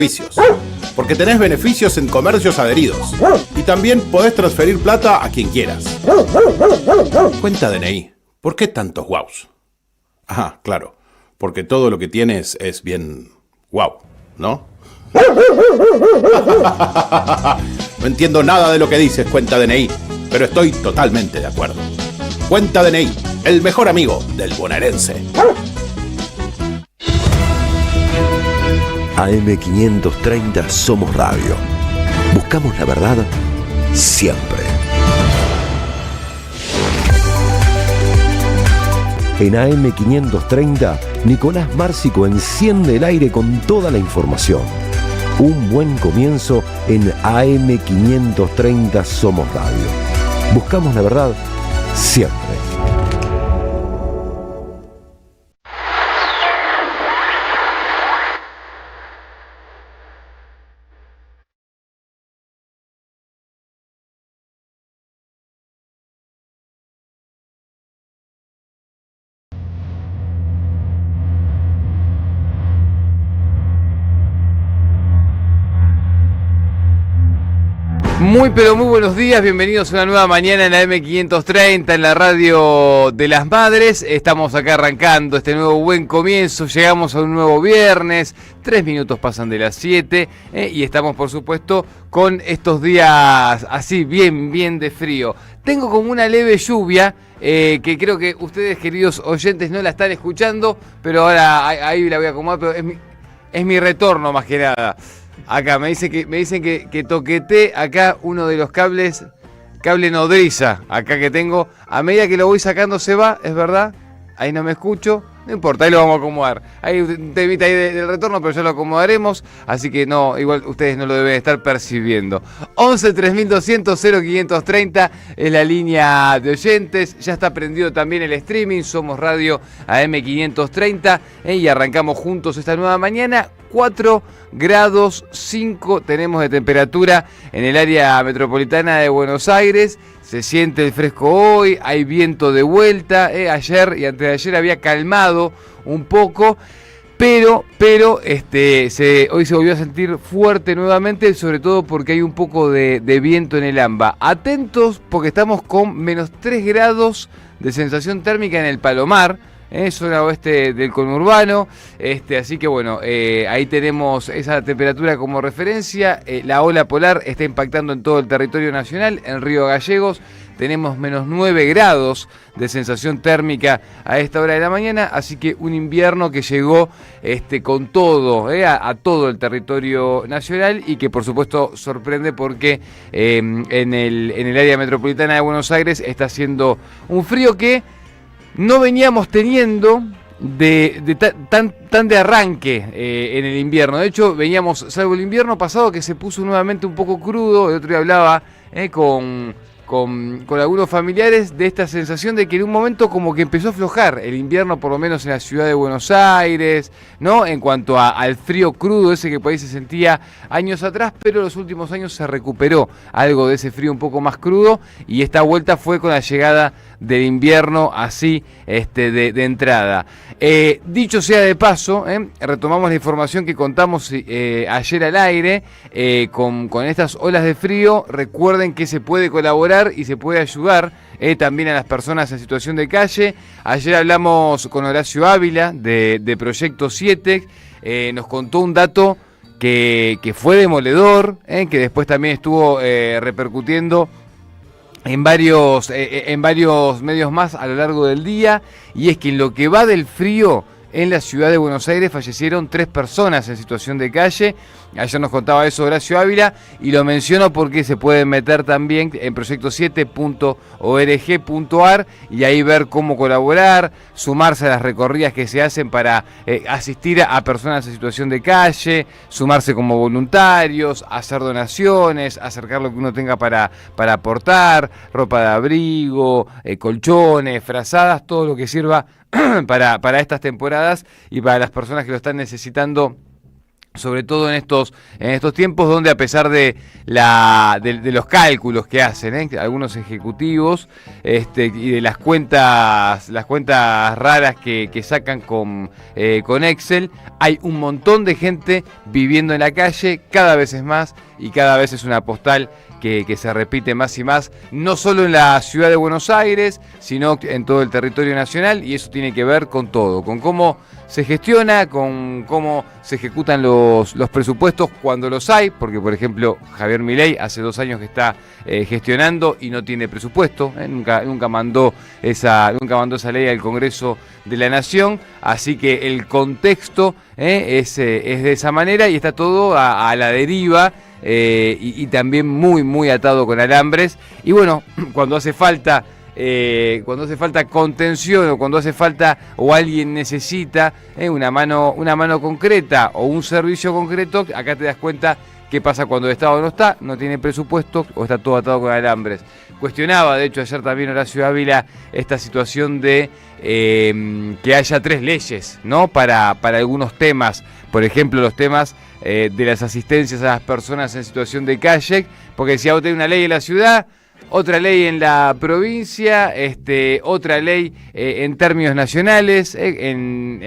beneficios. Porque tenés beneficios en comercios adheridos. Y también podés transferir plata a quien quieras. Cuenta DNI. ¿Por qué tantos guaus? Ajá, claro. Porque todo lo que tienes es bien guau, ¿no? No entiendo nada de lo que dices, Cuenta DNI, pero estoy totalmente de acuerdo. Cuenta DNI, el mejor amigo del bonaerense. AM530 Somos Radio. Buscamos la verdad siempre. En AM530, Nicolás Márcico enciende el aire con toda la información. Un buen comienzo en AM530 Somos Radio. Buscamos la verdad siempre. Muy pero muy buenos días, bienvenidos a una nueva mañana en la M530 en la radio de las madres. Estamos acá arrancando este nuevo buen comienzo, llegamos a un nuevo viernes, 3 minutos pasan de las 7 y estamos por supuesto con estos días así bien de frío. Tengo como una leve lluvia que creo que ustedes queridos oyentes no la están escuchando, pero ahora ahí la voy a acomodar, pero es mi retorno más que nada. Acá me dicen que toqueté acá uno de los cables, cable nodriza, acá que tengo. A medida que lo voy sacando se va, es verdad. Ahí no me escucho. No importa, ahí lo vamos a acomodar. Hay un temita ahí del retorno, pero ya lo acomodaremos. Así que no, igual ustedes no lo deben estar percibiendo. 11 3200 0530 es la línea de oyentes. Ya está prendido también el streaming. Somos Radio AM530 y arrancamos juntos esta nueva mañana. 4 grados 5 tenemos de temperatura en el área metropolitana de Buenos Aires. Se siente el fresco hoy, hay viento de vuelta. Ayer y antes de ayer había calmado un poco, pero hoy se volvió a sentir fuerte nuevamente, sobre todo porque hay un poco de viento en el AMBA. Atentos porque estamos con menos 3 grados de sensación térmica en el Palomar. Zona oeste del conurbano, así que bueno, ahí tenemos esa temperatura como referencia. La ola polar está impactando en todo el territorio nacional. En Río Gallegos tenemos menos 9 grados de sensación térmica a esta hora de la mañana, así que un invierno que llegó con todo, a todo el territorio nacional y que por supuesto sorprende porque en el área metropolitana de Buenos Aires está haciendo un frío que no veníamos teniendo tan de arranque en el invierno. De hecho, veníamos, salvo el invierno pasado que se puso nuevamente un poco crudo. El otro día hablaba con algunos familiares de esta sensación de que en un momento como que empezó a aflojar el invierno, por lo menos en la ciudad de Buenos Aires, ¿no? En cuanto al frío crudo ese que por ahí se sentía años atrás, pero en los últimos años se recuperó algo de ese frío un poco más crudo y esta vuelta fue con la llegada del invierno así de entrada. Dicho sea de paso, retomamos la información que contamos ayer al aire con estas olas de frío. Recuerden que se puede colaborar y se puede ayudar también a las personas en situación de calle. Ayer hablamos con Horacio Ávila de Proyecto 7, nos contó un dato que fue demoledor, que después también estuvo repercutiendo en varios medios más a lo largo del día, y es que en lo que va del frío en la ciudad de Buenos Aires fallecieron 3 personas en situación de calle. Ayer nos contaba eso Horacio Ávila y lo menciono porque se pueden meter también en proyecto7.org.ar y ahí ver cómo colaborar, sumarse a las recorridas que se hacen para asistir a personas en situación de calle, sumarse como voluntarios, hacer donaciones, acercar lo que uno tenga para aportar, ropa de abrigo, colchones, frazadas, todo lo que sirva para estas temporadas y para las personas que lo están necesitando sobre todo en estos tiempos donde, a pesar de los cálculos que hacen algunos ejecutivos y de las cuentas raras que sacan con Excel, hay un montón de gente viviendo en la calle, cada vez es más y cada vez es una postal que se repite más y más, no solo en la ciudad de Buenos Aires, sino en todo el territorio nacional, y eso tiene que ver con todo, con cómo se gestiona, con cómo se ejecutan los presupuestos cuando los hay, porque por ejemplo Javier Milei hace 2 años que está gestionando y no tiene presupuesto, nunca mandó esa ley al Congreso de la Nación, así que el contexto es de esa manera y está todo a la deriva. Y también muy atado con alambres, y bueno, cuando hace falta contención, o cuando hace falta o alguien necesita una mano concreta o un servicio concreto, acá te das cuenta qué pasa cuando el Estado no tiene presupuesto o está todo atado con alambres. Cuestionaba, de hecho, ayer también Horacio Ávila esta situación de que haya 3 leyes, ¿no? Para algunos temas, por ejemplo, los temas de las asistencias a las personas en situación de calle, porque si vos tenés una ley en la ciudad, otra ley en la provincia, otra ley en términos nacionales, en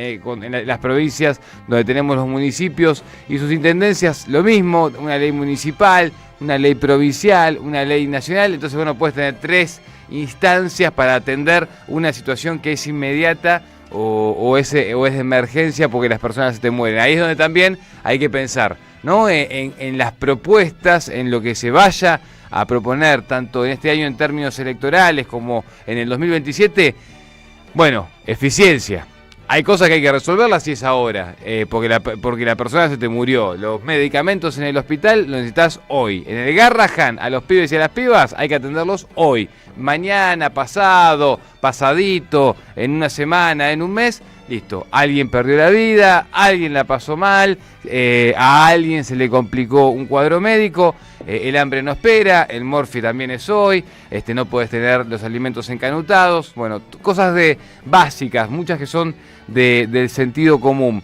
las provincias donde tenemos los municipios y sus intendencias, lo mismo, una ley municipal, una ley provincial, una ley nacional, entonces bueno, puedes tener 3 instancias para atender una situación que es inmediata o es de emergencia porque las personas se te mueren. Ahí es donde también hay que pensar, ¿no? En las propuestas, en lo que se vaya a proponer, tanto en este año en términos electorales como en el 2027, bueno, eficiencia. Hay cosas que hay que resolverlas y es ahora, porque la persona se te murió. Los medicamentos en el hospital los necesitas hoy. En el Garrahan, a los pibes y a las pibas hay que atenderlos hoy. Mañana, pasado, pasadito, en una semana, en un mes, listo. Alguien perdió la vida, alguien la pasó mal, a alguien se le complicó un cuadro médico, el hambre no espera, el morfi también es hoy, no podés tener los alimentos encanutados, bueno, cosas básicas, muchas que son del sentido común.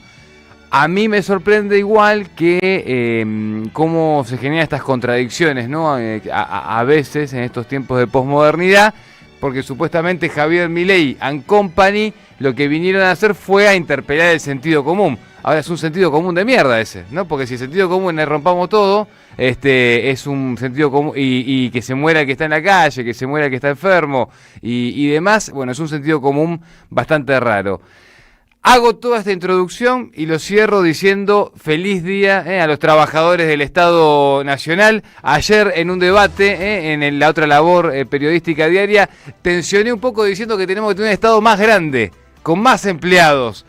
A mí me sorprende igual que cómo se generan estas contradicciones, ¿no? A veces en estos tiempos de posmodernidad, porque supuestamente Javier Milei and Company lo que vinieron a hacer fue a interpelar el sentido común. Ahora es un sentido común de mierda ese, ¿no? Porque si el sentido común le rompamos todo, es un sentido común y que se muera el que está en la calle, que se muera el que está enfermo y demás, bueno, es un sentido común bastante raro. Hago toda esta introducción y lo cierro diciendo feliz día a los trabajadores del Estado Nacional. Ayer en un debate, en la otra labor periodística diaria, tensioné un poco diciendo que tenemos que tener un Estado más grande, con más empleados.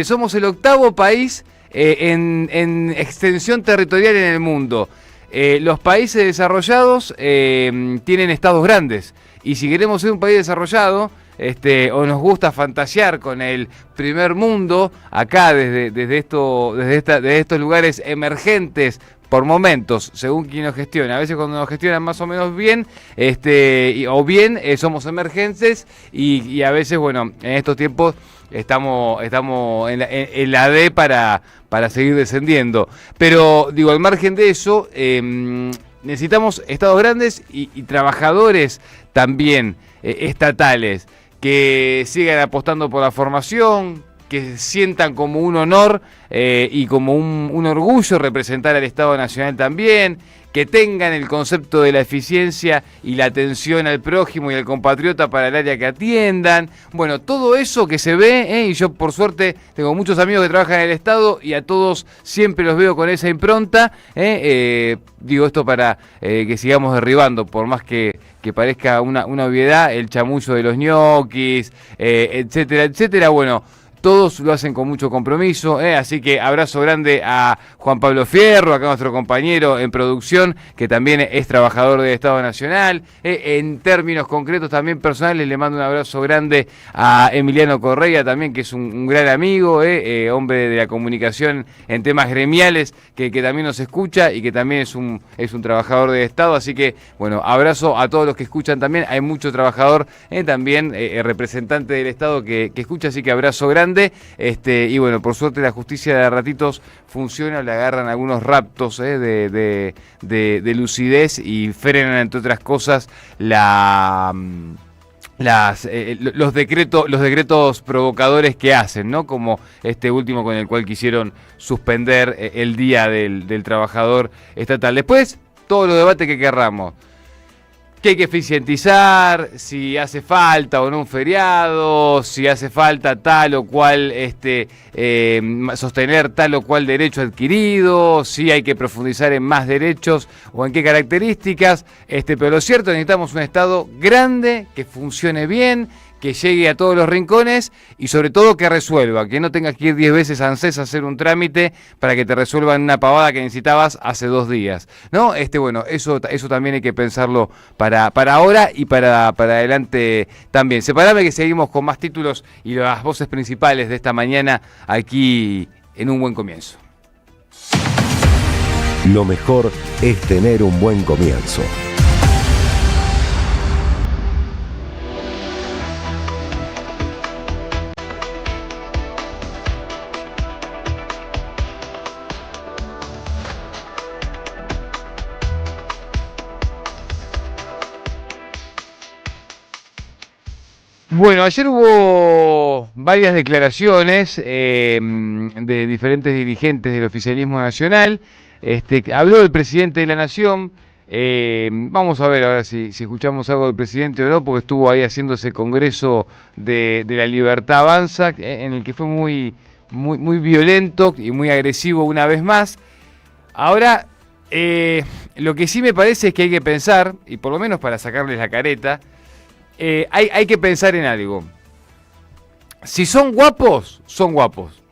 Somos el 8º país en extensión territorial en el mundo. Los países desarrollados tienen estados grandes. Y si queremos ser un país desarrollado, o nos gusta fantasear con el primer mundo, acá desde estos lugares emergentes por momentos, según quien nos gestiona. A veces cuando nos gestionan más o menos bien, somos emergentes y a veces, bueno, en estos tiempos estamos en la D para seguir descendiendo. Pero, digo, al margen de eso, necesitamos estados grandes y trabajadores también estatales que sigan apostando por la formación, que sientan como un honor y como un orgullo representar al Estado Nacional también, que tengan el concepto de la eficiencia y la atención al prójimo y al compatriota para el área que atiendan. Bueno, todo eso que se ve, y yo por suerte tengo muchos amigos que trabajan en el Estado y a todos siempre los veo con esa impronta. Digo esto para que sigamos derribando, por más que parezca una obviedad, el chamullo de los ñoquis, etcétera, etcétera. Bueno, todos lo hacen con mucho compromiso, así que abrazo grande a Juan Pablo Fierro, acá nuestro compañero en producción, que también es trabajador del Estado Nacional. En términos concretos también personales, le mando un abrazo grande a Emiliano Correa también, que es un gran amigo, hombre de la comunicación en temas gremiales, que también nos escucha y que también es un trabajador del Estado. Así que, bueno, abrazo a todos los que escuchan también. Hay mucho trabajador, también representante del Estado que escucha, así que abrazo grande. grande, y bueno, por suerte la justicia de ratitos funciona, le agarran algunos raptos de lucidez y frenan, entre otras cosas, los decretos provocadores que hacen, ¿no? Como este último con el cual quisieron suspender el Día del Trabajador Estatal. Después, todos los debates que querramos. Que hay que eficientizar, si hace falta o no un feriado, si hace falta tal o cual, sostener tal o cual derecho adquirido, si hay que profundizar en más derechos o en qué características, pero lo cierto, necesitamos un Estado grande, que funcione bien, que llegue a todos los rincones y sobre todo que resuelva, que no tengas que ir 10 veces a ANSES a hacer un trámite para que te resuelvan una pavada que necesitabas hace 2 días, ¿no? Bueno, eso también hay que pensarlo para ahora y para adelante también. Separame que seguimos con más títulos y las voces principales de esta mañana aquí en Un Buen Comienzo. Lo mejor es tener un buen comienzo. Bueno, ayer hubo varias declaraciones de diferentes dirigentes del oficialismo nacional. Habló el presidente de la Nación. Vamos a ver ahora si escuchamos algo del presidente o no, porque estuvo ahí haciendo ese congreso de la Libertad Avanza, en el que fue muy violento y muy agresivo una vez más. Ahora, lo que sí me parece es que hay que pensar, y por lo menos para sacarles la careta, hay que pensar en algo. Si son guapos, son guapos,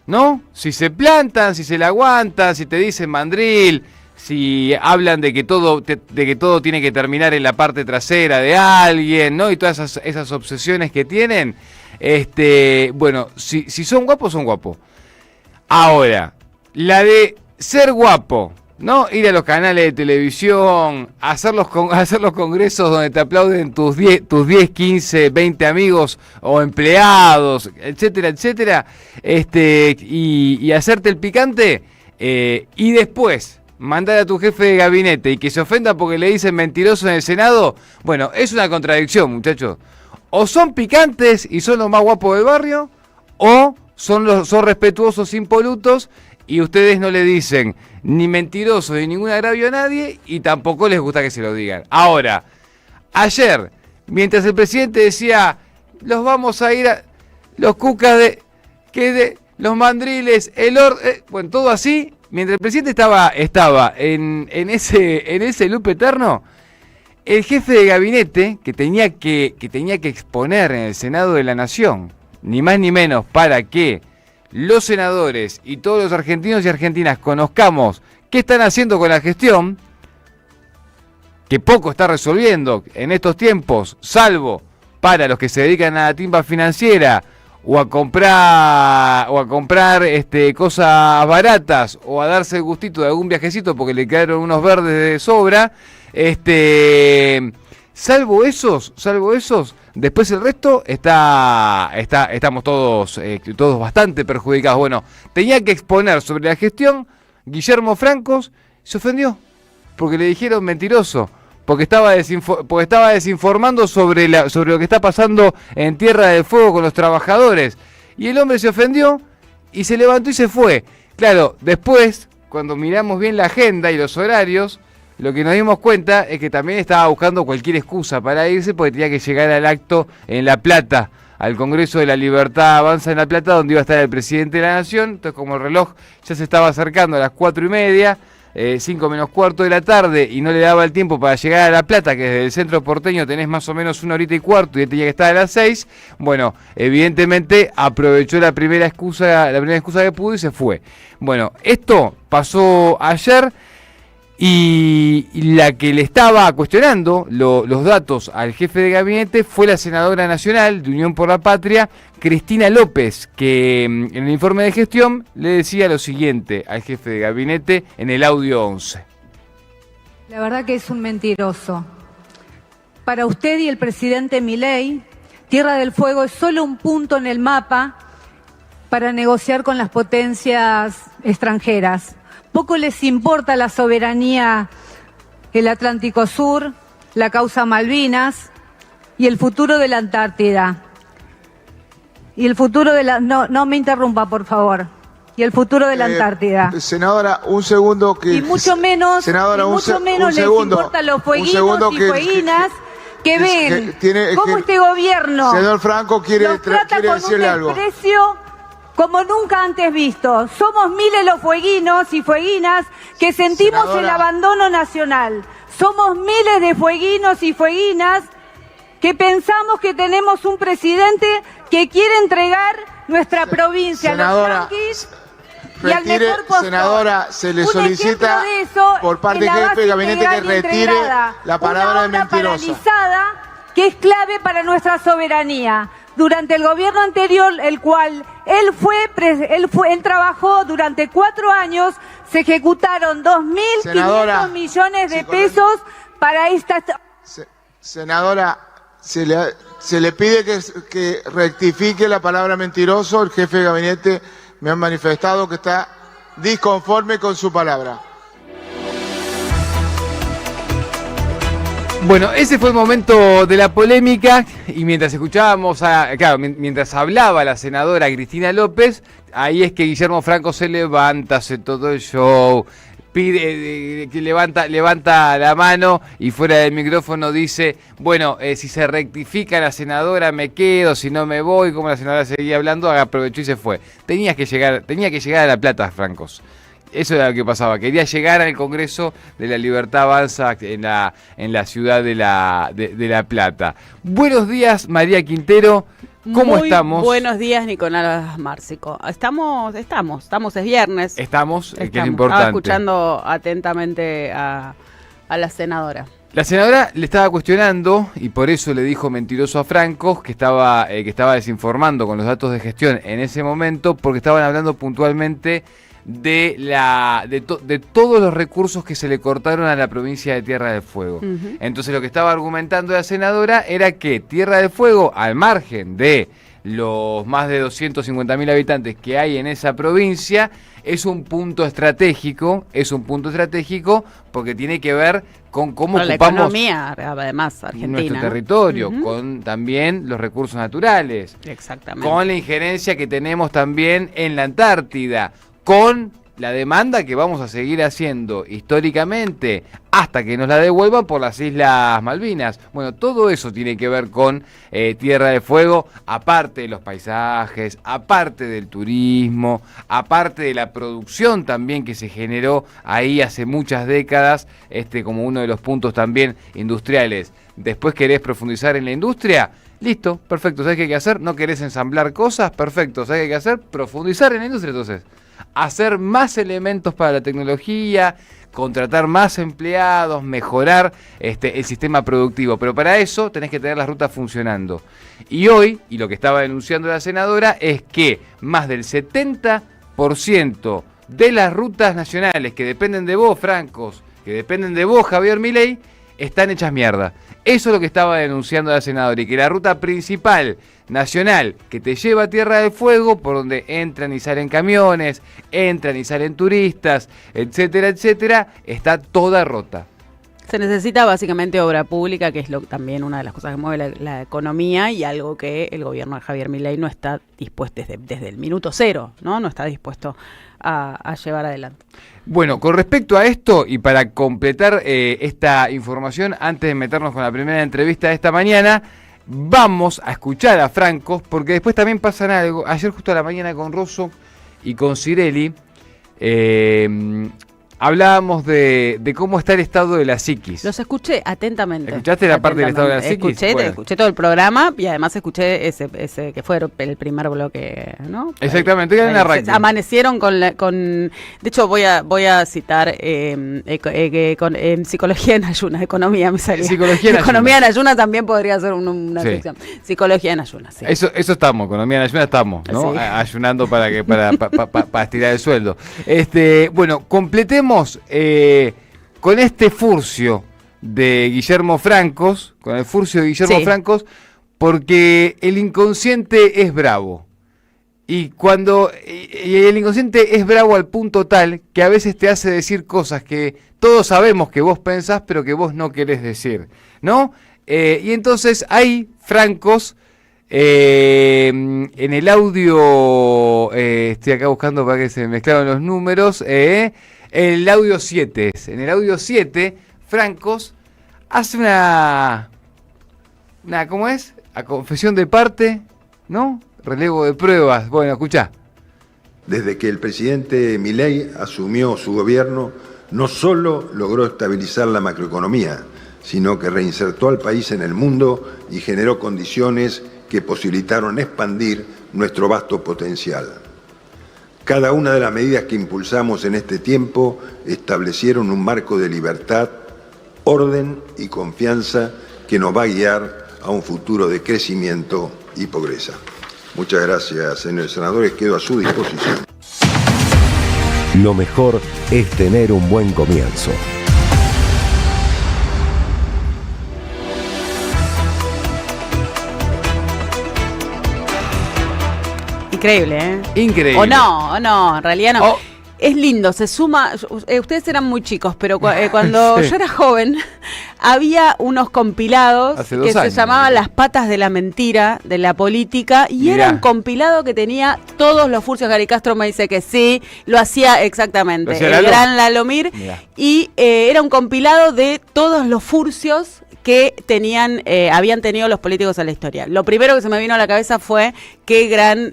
¿no? Si se plantan, si se la aguantan, si te dicen mandril, si hablan de que todo tiene que terminar en la parte trasera de alguien, ¿no? Y todas esas obsesiones que tienen, bueno, si son guapos, son guapos. Ahora, la de ser guapo, ¿no? Ir a los canales de televisión, hacer los congresos donde te aplauden tus 10, 15, 20 amigos o empleados, etcétera, etcétera, y hacerte el picante, y después mandar a tu jefe de gabinete y que se ofenda porque le dicen mentiroso en el Senado, bueno, es una contradicción, muchachos. O son picantes y son los más guapos del barrio, o son respetuosos, impolutos, y ustedes no le dicen ni mentiroso ni ningún agravio a nadie y tampoco les gusta que se lo digan. Ahora, ayer, mientras el presidente decía, los vamos a ir a los cucas los mandriles, bueno, todo así, mientras el presidente estaba en ese loop eterno, el jefe de gabinete que tenía que exponer en el Senado de la Nación, ni más ni menos para que los senadores y todos los argentinos y argentinas conozcamos qué están haciendo con la gestión, que poco está resolviendo en estos tiempos, salvo para los que se dedican a la timba financiera o a comprar cosas baratas o a darse el gustito de algún viajecito porque le quedaron unos verdes de sobra, salvo esos, después el resto estamos todos bastante perjudicados. Bueno, tenía que exponer sobre la gestión. Guillermo Francos se ofendió porque le dijeron mentiroso, porque estaba desinformando sobre lo que está pasando en Tierra del Fuego con los trabajadores. Y el hombre se ofendió y se levantó y se fue. Claro, después, cuando miramos bien la agenda y los horarios, lo que nos dimos cuenta es que también estaba buscando cualquier excusa para irse porque tenía que llegar al acto en La Plata, al Congreso de la Libertad Avanza en La Plata, donde iba a estar el presidente de la Nación. Entonces, como el reloj ya se estaba acercando a las 4:30, 5 menos cuarto de la tarde, y no le daba el tiempo para llegar a La Plata, que desde el centro porteño tenés más o menos 1 horita y cuarto, y él tenía que estar a las 6, bueno, evidentemente aprovechó la primera excusa que pudo y se fue. Bueno, esto pasó ayer. Y la que le estaba cuestionando los datos al jefe de gabinete fue la senadora nacional de Unión por la Patria, Cristina López, que en el informe de gestión le decía lo siguiente al jefe de gabinete en el audio 11. La verdad que es un mentiroso. Para usted y el presidente Milei, Tierra del Fuego es solo un punto en el mapa para negociar con las potencias extranjeras. Poco les importa la soberanía, el Atlántico Sur, la causa Malvinas y el futuro de la Antártida. Y el futuro de la... No me interrumpa, por favor. Y el futuro de la Antártida. Senadora, un segundo que... Y mucho menos, senadora, les importa los fueguinos y fueguinas que ven cómo este gobierno señor Franco los trata con un desprecio como nunca antes visto. Somos miles los fueguinos y fueguinas que sentimos Senadora, el abandono nacional. Somos miles de fueguinos y fueguinas que pensamos que tenemos un presidente que quiere entregar nuestra provincia senadora, a los yanquis y al retire, mejor postor. Senadora, se le Un solicita ejemplo de eso por parte es del la jefe de base gabinete que integral y retire integrada, la palabra una de obra mentirosa. paralizada que es clave para nuestra soberanía. Durante el gobierno anterior, el cual él trabajó durante 4 años, se ejecutaron 2.500 millones de pesos para esta... Senadora, se le pide que rectifique la palabra mentiroso. El jefe de gabinete me ha manifestado que está disconforme con su palabra. Bueno, ese fue el momento de la polémica y mientras escuchábamos, mientras hablaba la senadora Cristina López, ahí es que Guillermo Franco se levanta, hace todo el show, pide, que levanta la mano y fuera del micrófono dice, bueno, si se rectifica la senadora me quedo, si no me voy, como la senadora seguía hablando, aprovechó y se fue. Tenía que llegar a La Plata, Francos. Eso era lo que pasaba, quería llegar al Congreso de la Libertad Avanza en la ciudad de La Plata. Buenos días, María Quintero, ¿cómo estamos? Buenos días, Nicolás Márcico. Estamos, es viernes. Estamos, que es importante. Escuchando atentamente a la senadora. La senadora le estaba cuestionando, y por eso le dijo mentiroso a Franco, que estaba desinformando con los datos de gestión en ese momento, porque estaban hablando puntualmente de todos los recursos que se le cortaron a la provincia de Tierra del Fuego. Uh-huh. Entonces lo que estaba argumentando la senadora era que Tierra del Fuego, al margen de los más de 250.000 habitantes que hay en esa provincia, es un punto estratégico porque tiene que ver con cómo ocupamos la economía, además, Argentina, nuestro territorio, uh-huh, con también los recursos naturales. Exactamente. Con la injerencia que tenemos también en la Antártida, con la demanda que vamos a seguir haciendo históricamente hasta que nos la devuelvan por las Islas Malvinas. Bueno, todo eso tiene que ver con Tierra del Fuego, aparte de los paisajes, aparte del turismo, aparte de la producción también que se generó ahí hace muchas décadas, como uno de los puntos también industriales. Después querés profundizar en la industria, listo, perfecto, ¿sabés qué hay que hacer? ¿No querés ensamblar cosas? Perfecto, ¿sabés qué hay que hacer? Profundizar en la industria, entonces. Hacer más elementos para la tecnología, contratar más empleados, mejorar el sistema productivo. Pero para eso tenés que tener las rutas funcionando. Y hoy, y lo que estaba denunciando la senadora, es que más del 70% de las rutas nacionales que dependen de vos, Francos, que dependen de vos, Javier Milei, están hechas mierda. Eso es lo que estaba denunciando la senadora, y que la ruta principal nacional que te lleva a Tierra del Fuego, por donde entran y salen camiones, entran y salen turistas, etcétera, etcétera, está toda rota. Se necesita básicamente obra pública, que es también una de las cosas que mueve la economía, y algo que el gobierno de Javier Milei no está dispuesto desde el minuto cero, no está dispuesto a llevar adelante. Bueno, con respecto a esto, y para completar esta información, antes de meternos con la primera entrevista de esta mañana, vamos a escuchar a Francos, porque después también pasan algo. Ayer justo a la mañana con Rosso y con Cirelli, hablábamos de cómo está el estado de la psiquis. Los escuché atentamente. ¿Escuchaste la parte del estado de la psiquis? Escuché todo el programa y además escuché ese que fue el primer bloque, ¿no? Exactamente, hoy en el arranque. Amanecieron de hecho voy a citar Psicología en Ayunas, Economía me salió. Economía en Ayunas también podría ser una sección. Psicología en Ayunas, sí. Eso estamos, Economía en Ayunas estamos, ¿no? Sí. Ayunando para estirar el sueldo. Bueno, completemos con este furcio de Guillermo Francos, Francos, porque el inconsciente es bravo. Y el inconsciente es bravo al punto tal que a veces te hace decir cosas que todos sabemos que vos pensás, pero que vos no querés decir, ¿no? Y entonces hay francos en el audio, estoy acá buscando para que se mezclaron los números, el audio 7. En el audio 7, francos hace una ¿cómo es? A confesión de parte, ¿no? Relevo de pruebas. Bueno, escuchá. Desde que el presidente Milei asumió su gobierno, no solo logró estabilizar la macroeconomía, sino que reinsertó al país en el mundo y generó condiciones que posibilitaron expandir nuestro vasto potencial. Cada una de las medidas que impulsamos en este tiempo establecieron un marco de libertad, orden y confianza que nos va a guiar a un futuro de crecimiento y progreso. Muchas gracias, señores senadores. Quedo a su disposición. Lo mejor es tener un buen comienzo. Increíble, ¿eh? Increíble. O no, en realidad no. Oh. Es lindo, se suma, ustedes eran muy chicos, pero cuando Sí. yo era joven, había unos compilados Hace 2 que se años, llamaban mirá. Las patas de la mentira de la política, y Mirá. era un compilado que tenía todos los furcios. Gary Castro me dice que sí, lo hacía exactamente, ¿Lo hacía el Lalo? gran Lalomir, Mirá. y era un compilado de todos los furcios que habían tenido los políticos en la historia. Lo primero que se me vino a la cabeza fue qué gran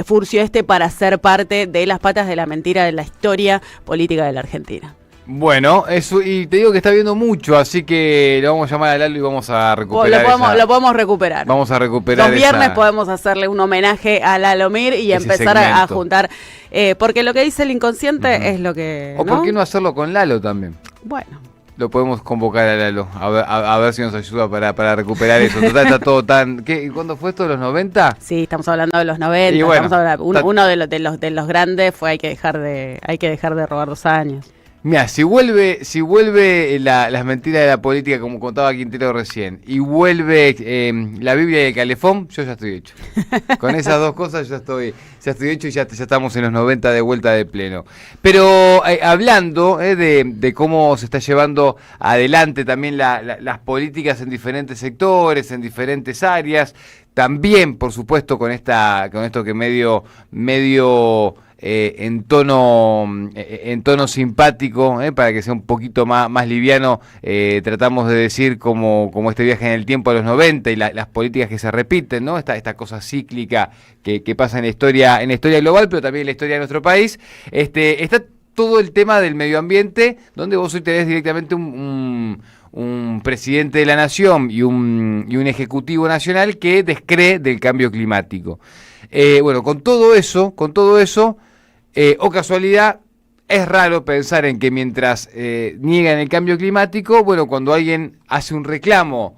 furcio para ser parte de las patas de la mentira de la historia política de la Argentina. Bueno, eso, y te digo que está viendo mucho, así que lo vamos a llamar a Lalo y vamos a recuperar Lo podemos recuperar. Vamos a recuperar Los viernes esa- podemos hacerle un homenaje a Lalomir y ese empezar a segmento. juntar, porque lo que dice el inconsciente es lo que... O por qué no hacerlo con Lalo también. Bueno. Lo podemos convocar a Lalo, a ver si nos ayuda para recuperar eso. Total, está todo tan... ¿Qué? ¿Cuándo fue esto? ¿Los 90? Sí, estamos hablando de los 90, Y bueno, estamos hablando, está- uno de los grandes fue hay que dejar de robar 2 años. Mira, si vuelve las mentiras de la política, como contaba Quintero recién, y vuelve la Biblia y el calefón, yo ya estoy hecho. Con esas dos cosas ya estoy hecho y ya estamos en los 90 de vuelta de pleno. Pero hablando de cómo se está llevando adelante también las políticas en diferentes sectores, en diferentes áreas, también, por supuesto, con esto que medio en tono simpático, para que sea un poquito más liviano, tratamos de decir como este viaje en el tiempo a los 90 y las políticas que se repiten, ¿no? Esta cosa cíclica que pasa en la historia global, pero también en la historia de nuestro país. Está todo el tema del medio ambiente, donde vos hoy tenés directamente un presidente de la nación y un ejecutivo nacional que descree del cambio climático. Bueno, con todo eso, o casualidad, es raro pensar en que mientras niegan el cambio climático, bueno, cuando alguien hace un reclamo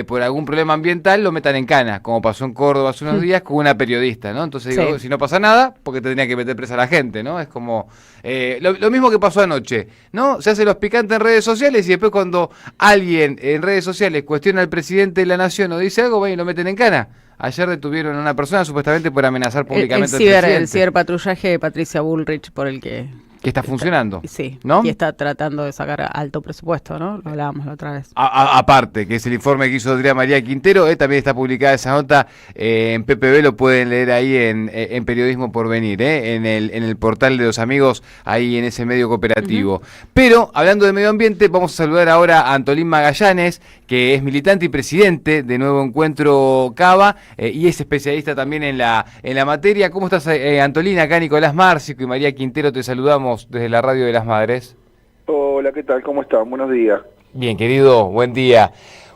por algún problema ambiental, lo metan en cana, como pasó en Córdoba hace unos días con una periodista, ¿no? Entonces digo, Sí. si no pasa nada, porque tendría que meter presa a la gente, ¿no? Es como lo mismo que pasó anoche, ¿no? Se hace los picantes en redes sociales y después cuando alguien en redes sociales cuestiona al presidente de la nación o dice algo, ven y lo meten en cana. Ayer detuvieron a una persona supuestamente por amenazar públicamente al el presidente. ciberpatrullaje de Patricia Bullrich por el que... Que está funcionando. Sí, ¿no? y está tratando de sacar alto presupuesto, ¿no? Lo hablábamos la otra vez. Aparte, que es el informe que hizo Adriana María Quintero, también está publicada esa nota en PPB, lo pueden leer ahí en Periodismo Porvenir, en el portal de los amigos, ahí en ese medio cooperativo. Pero, hablando de medio ambiente, vamos a saludar ahora a Antolín Magallanes, que es militante y presidente de Nuevo Encuentro Cava, y es especialista también en la materia. ¿Cómo estás, Antolín? Acá Nicolás Márcico y María Quintero te saludamos desde la Radio de las Madres. Hola, ¿qué tal? ¿Cómo están? Buenos días. Bien, querido, buen día.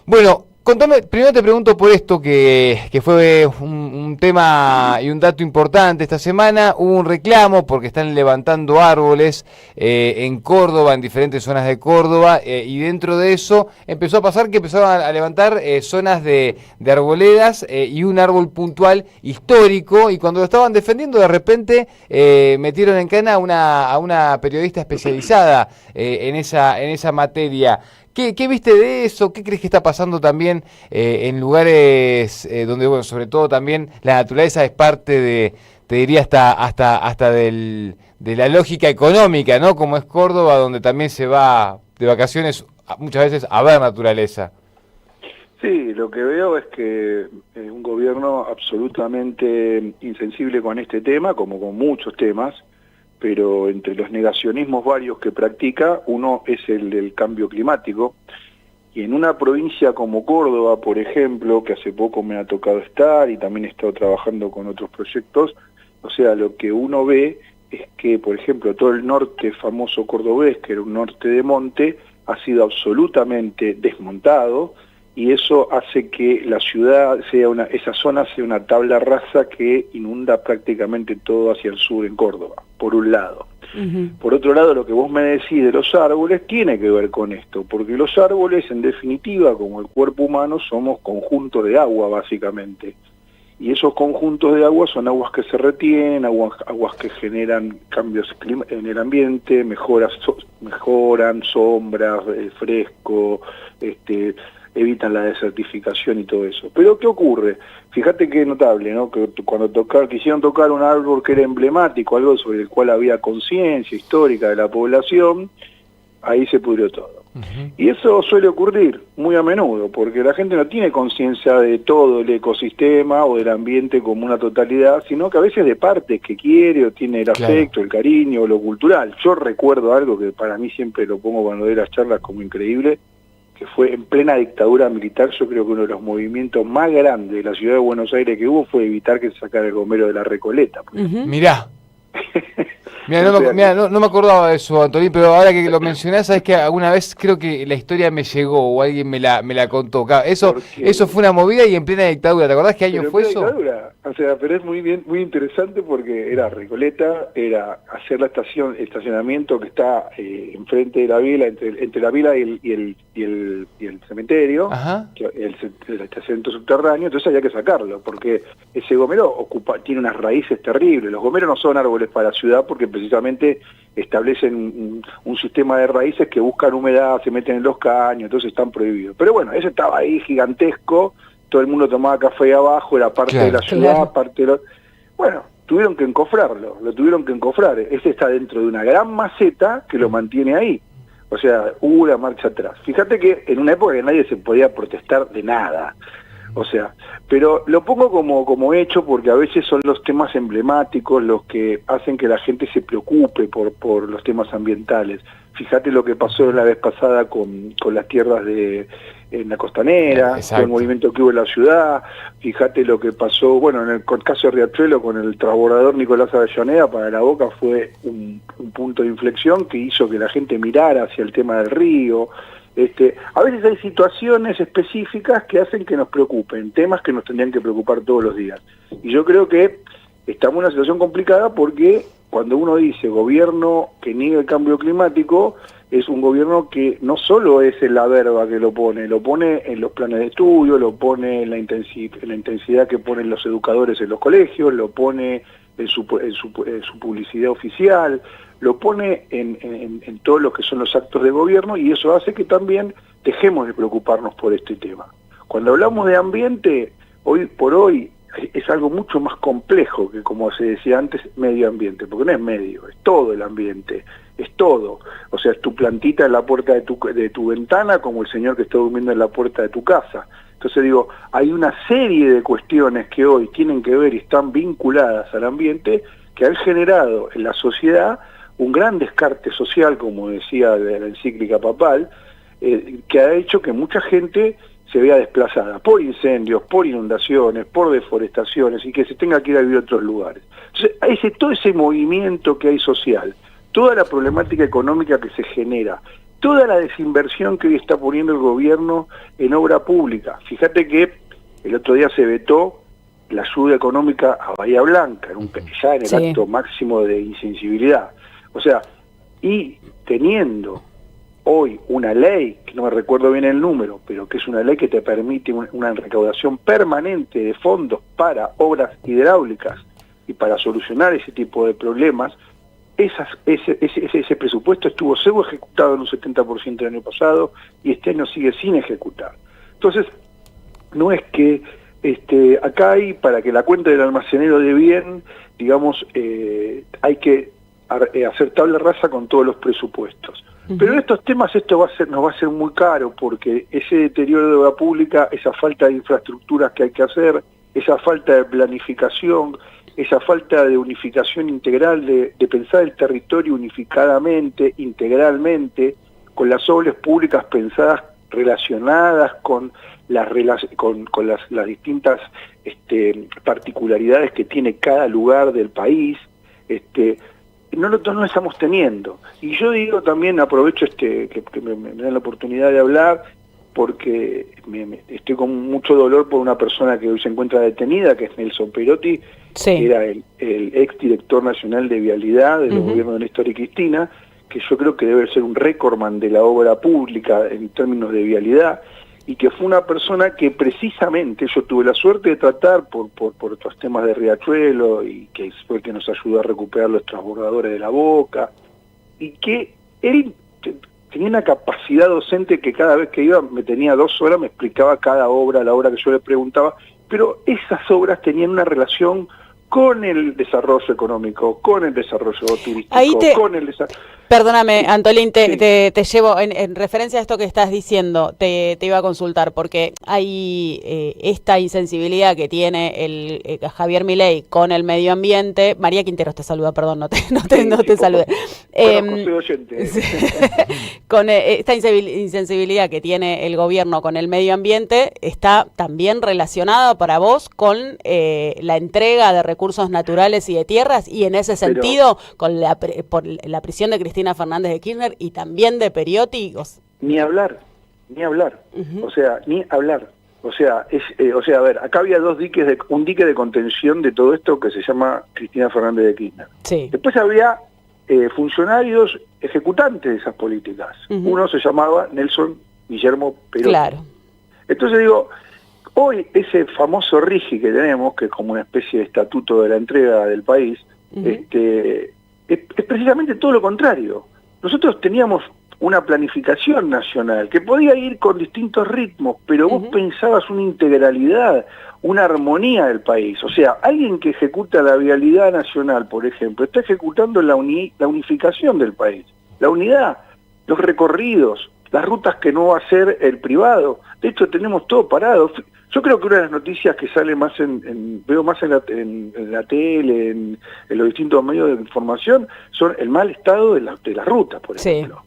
Bueno, contame, primero te pregunto por esto que fue un tema y un dato importante esta semana. Hubo un reclamo porque están levantando árboles en Córdoba, en diferentes zonas de Córdoba, y dentro de eso empezó a pasar que empezaron a levantar zonas de arboledas y un árbol puntual histórico, y cuando lo estaban defendiendo de repente metieron en cana a una periodista especializada en esa materia. ¿Qué viste de eso? ¿Qué crees que está pasando también en lugares donde, bueno, sobre todo también la naturaleza es parte te diría hasta de la lógica económica, ¿no? Como es Córdoba, donde también se va de vacaciones muchas veces a ver naturaleza. Sí, lo que veo es que es un gobierno absolutamente insensible con este tema, como con muchos temas, pero entre los negacionismos varios que practica, uno es el del cambio climático. Y en una provincia como Córdoba, por ejemplo, que hace poco me ha tocado estar y también he estado trabajando con otros proyectos, o sea, lo que uno ve es que, por ejemplo, todo el norte famoso cordobés, que era un norte de monte, ha sido absolutamente desmontado, y eso hace que la ciudad esa zona sea una tabla rasa que inunda prácticamente todo hacia el sur en Córdoba, por un lado. Por otro lado, lo que vos me decís de los árboles tiene que ver con esto, porque los árboles, en definitiva, como el cuerpo humano, somos conjuntos de agua, básicamente. Y esos conjuntos de agua son aguas que se retienen, aguas que generan cambios en el ambiente, mejoran sombras, fresco, evitan la desertificación y todo eso. Pero ¿qué ocurre? Fíjate qué notable, ¿no? Que cuando quisieron tocar un árbol que era emblemático, algo sobre el cual había conciencia histórica de la población, ahí se pudrió todo. Y eso suele ocurrir muy a menudo, porque la gente no tiene conciencia de todo el ecosistema o del ambiente como una totalidad, sino que a veces de partes que quiere o tiene el afecto, el cariño o lo cultural. Yo recuerdo algo que para mí siempre lo pongo cuando doy las charlas como increíble, que fue en plena dictadura militar. Yo creo que uno de los movimientos más grandes de la ciudad de Buenos Aires que hubo fue evitar que se sacara el gomero de la Recoleta. Mirá, no me acordaba de eso, Antonín, pero ahora que lo mencionás, sabes que alguna vez creo que la historia me llegó o alguien me la contó. Claro, eso fue una movida y en plena dictadura. ¿Te acordás qué año fue eso? Dictadura. O sea, pero es muy interesante porque era Recoleta, era hacer la estacionamiento que está enfrente de la vila, entre la vila y el cementerio, el estacionamiento subterráneo. Entonces había que sacarlo, porque ese gomero tiene unas raíces terribles. Los gomeros no son árboles para la ciudad porque precisamente establecen un sistema de raíces que buscan humedad, se meten en los caños, entonces están prohibidos. Pero bueno, ese estaba ahí gigantesco, todo el mundo tomaba café abajo, era parte de la ciudad, parte de Bueno, tuvieron que lo tuvieron que encofrar. Ese está dentro de una gran maceta que lo mantiene ahí. O sea, hubo una marcha atrás. Fíjate que en una época que nadie se podía protestar de nada. O sea, pero lo pongo como hecho porque a veces son los temas emblemáticos los que hacen que la gente se preocupe por los temas ambientales. Fíjate lo que pasó la vez pasada con las tierras en la costanera, con el movimiento que hubo en la ciudad. Fíjate lo que pasó, bueno, en el caso de Riachuelo con el transbordador Nicolás Avellaneda, para La Boca fue un punto de inflexión que hizo que la gente mirara hacia el tema del río. A veces hay situaciones específicas que hacen que nos preocupen, temas que nos tendrían que preocupar todos los días. Y yo creo que estamos en una situación complicada porque cuando uno dice gobierno que niega el cambio climático, es un gobierno que no solo es la verba que lo pone en los planes de estudio, lo pone en la intensidad que ponen los educadores en los colegios, lo pone en su publicidad oficial, lo pone en todo lo que son los actos de gobierno, y eso hace que también dejemos de preocuparnos por este tema. Cuando hablamos de ambiente, hoy por hoy es algo mucho más complejo que, como se decía antes, medio ambiente, porque no es medio, es todo el ambiente, es todo. O sea, es tu plantita en la puerta de tu ventana, como el señor que está durmiendo en la puerta de tu casa. Entonces digo, hay una serie de cuestiones que hoy tienen que ver y están vinculadas al ambiente que han generado en la sociedad un gran descarte social, como decía de la encíclica papal, que ha hecho que mucha gente se vea desplazada por incendios, por inundaciones, por deforestaciones, y que se tenga que ir a vivir a otros lugares. Entonces, todo ese movimiento que hay social, toda la problemática económica que se genera, toda la desinversión que hoy está poniendo el gobierno en obra pública. Fíjate que el otro día se vetó la ayuda económica a Bahía Blanca, ya en el acto máximo de insensibilidad. O sea, y teniendo hoy una ley, que no me recuerdo bien el número, pero que es una ley que te permite una recaudación permanente de fondos para obras hidráulicas y para solucionar ese tipo de problemas, ese presupuesto estuvo solo ejecutado en un 70% el año pasado y este año sigue sin ejecutar. Entonces, no es que Acá hay, para que la cuenta del almacenero dé bien, digamos, hay que hacer tabla rasa con todos los presupuestos. Pero en estos temas nos va a ser muy caro, porque ese deterioro de obra pública, esa falta de infraestructuras que hay que hacer, esa falta de planificación, esa falta de unificación integral, de pensar el territorio unificadamente, integralmente, con las obras públicas pensadas relacionadas con las distintas particularidades que tiene cada lugar del país, nosotros no estamos teniendo. Y yo digo también, aprovecho que me dan la oportunidad de hablar, porque estoy con mucho dolor por una persona que hoy se encuentra detenida, que es Nelson Perotti, que era el ex director nacional de Vialidad de los gobiernos de Néstor y Cristina, que yo creo que debe ser un récordman de la obra pública en términos de vialidad, y que fue una persona que precisamente yo tuve la suerte de tratar por estos temas de Riachuelo, y que fue el que nos ayudó a recuperar los transbordadores de La Boca, y que él tenía una capacidad docente que cada vez que iba me tenía 2 horas, me explicaba cada obra, la obra que yo le preguntaba, pero esas obras tenían una relación con el desarrollo económico, con el desarrollo turístico, con el desarrollo... Perdóname, Antolín, te llevo, en referencia a esto que estás diciendo, te iba a consultar, porque hay esta insensibilidad que tiene el Javier Milei con el medio ambiente. María Quinteros te saluda, perdón, no te saludé. Soy oyente. Con esta insensibilidad que tiene el gobierno con el medio ambiente, está también relacionada para vos con la entrega de recursos naturales y de tierras, y en ese sentido, con por la prisión de Cristina Fernández de Kirchner y también de Perotti. Ni hablar. O sea, ni hablar. O sea, a ver, acá había un dique de contención de todo esto que se llama Cristina Fernández de Kirchner. Sí. Después había funcionarios ejecutantes de esas políticas. Uno se llamaba Nelson Guillermo Perotti. Claro. Entonces digo, hoy ese famoso RIGI que tenemos, que es como una especie de estatuto de la entrega del país, es precisamente todo lo contrario. Nosotros teníamos una planificación nacional que podía ir con distintos ritmos, pero vos pensabas una integralidad, una armonía del país. O sea, alguien que ejecuta la vialidad nacional, por ejemplo, está ejecutando la unificación del país, la unidad, los recorridos, las rutas que no va a hacer el privado. De hecho, tenemos todo parado. Yo creo que una de las noticias que sale más veo más en la tele, en los distintos medios de información, son el mal estado de las rutas, por ejemplo.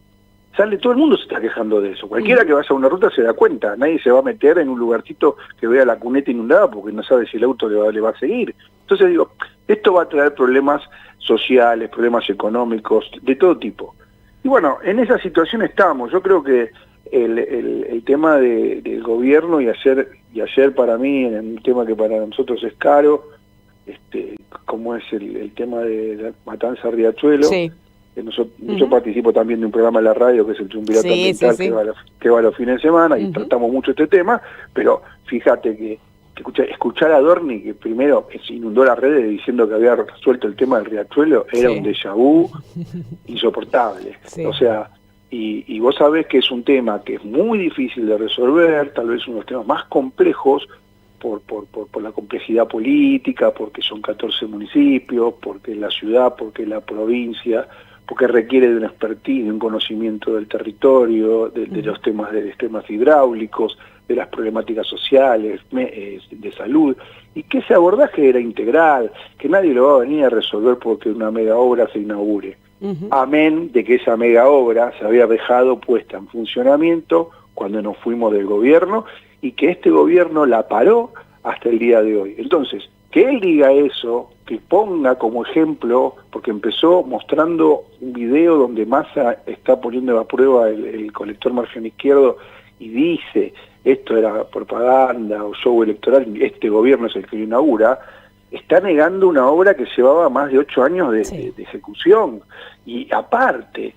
Todo el mundo se está quejando de eso. Cualquiera que vaya a una ruta se da cuenta. Nadie se va a meter en un lugarcito que vea la cuneta inundada porque no sabe si el auto le va a seguir. Entonces digo, esto va a traer problemas sociales, problemas económicos, de todo tipo. Y bueno, en esa situación estamos. Yo creo que el tema del gobierno y ayer para mí, en un tema que para nosotros es caro, como es el tema de la matanza Riachuelo. Sí. Yo participo también de un programa en la radio que es el Triunvirato Ambiental, que va los fines de semana, y tratamos mucho este tema, pero fíjate que escuchar a Dorni, que primero se inundó las redes diciendo que había resuelto el tema del Riachuelo, era un déjà vu insoportable. O sea, y vos sabés que es un tema que es muy difícil de resolver, tal vez uno de los temas más complejos por la complejidad política, porque son 14 municipios, porque la ciudad, porque la provincia, porque requiere de un expertise, de un conocimiento del territorio, de los temas hidráulicos, de las problemáticas sociales, de salud, y que ese abordaje era integral, que nadie lo va a venir a resolver porque una mega obra se inaugure. Amén de que esa mega obra se había dejado puesta en funcionamiento cuando nos fuimos del gobierno, y que este gobierno la paró hasta el día de hoy. Entonces, que él diga eso, que ponga como ejemplo, porque empezó mostrando un video donde Massa está poniendo a prueba el colector margen izquierdo y dice, esto era propaganda o show electoral, este gobierno es el que lo inaugura, está negando una obra que llevaba más de 8 años de ejecución. Y aparte,